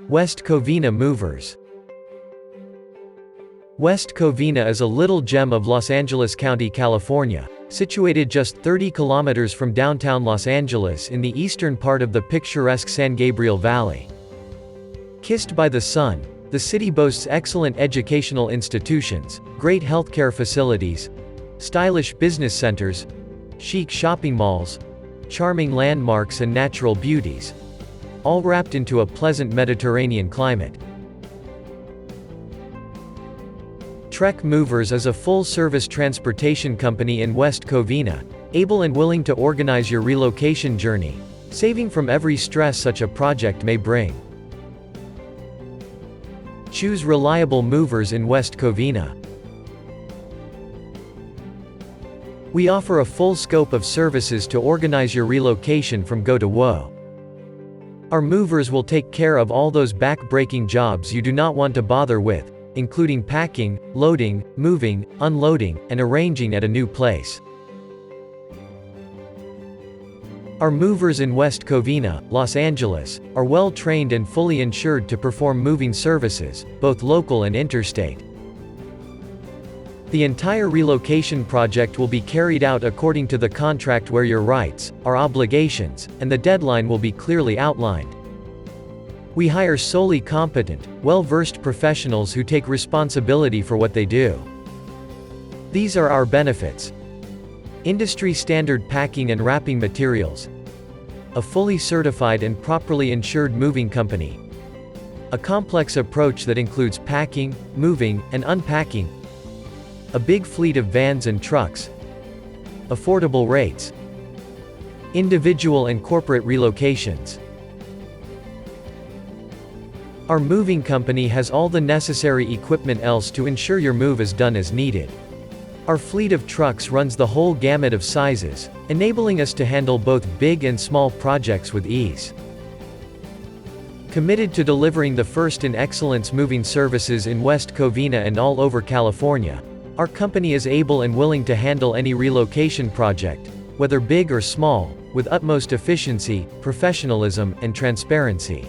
West Covina Movers. West Covina is a little gem of Los Angeles County, California, situated just 30 kilometers from downtown Los Angeles in the eastern part of the picturesque San Gabriel Valley. Kissed by the sun, the city boasts excellent educational institutions, great healthcare facilities, stylish business centers, chic shopping malls, charming landmarks and natural beauties, all wrapped into a pleasant Mediterranean climate. TrekMovers is a full-service transportation company in West Covina, able and willing to organize your relocation journey, saving from every stress such a project may bring. Choose reliable movers in West Covina. We offer a full scope of services to organize your relocation from go to woe. Our movers will take care of all those back-breaking jobs you do not want to bother with, including packing, loading, moving, unloading, and arranging at a new place. Our movers in West Covina, Los Angeles, are well trained and fully insured to perform moving services, both local and interstate. The entire relocation project will be carried out according to the contract, where your rights, our obligations, and the deadline will be clearly outlined. We hire solely competent, well-versed professionals who take responsibility for what they do. These are our benefits: industry-standard packing and wrapping materials, a fully certified and properly insured moving company, a complex approach that includes packing, moving, and unpacking, a big fleet of vans and trucks, affordable rates, individual and corporate relocations. Our moving company has all the necessary equipment else to ensure your move is done as needed. Our fleet of trucks runs the whole gamut of sizes, enabling us to handle both big and small projects with ease. Committed to delivering the first in excellence moving services in West Covina and all over California, our company is able and willing to handle any relocation project, whether big or small, with utmost efficiency, professionalism, and transparency.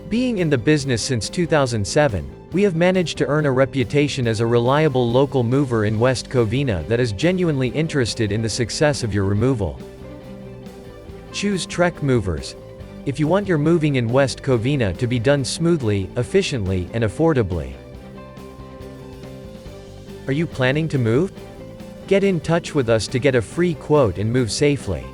Being in the business since 2007, we have managed to earn a reputation as a reliable local mover in West Covina that is genuinely interested in the success of your removal. Choose TrekMovers if you want your moving in West Covina to be done smoothly, efficiently, and affordably. Are you planning to move? Get in touch with us to get a free quote and move safely.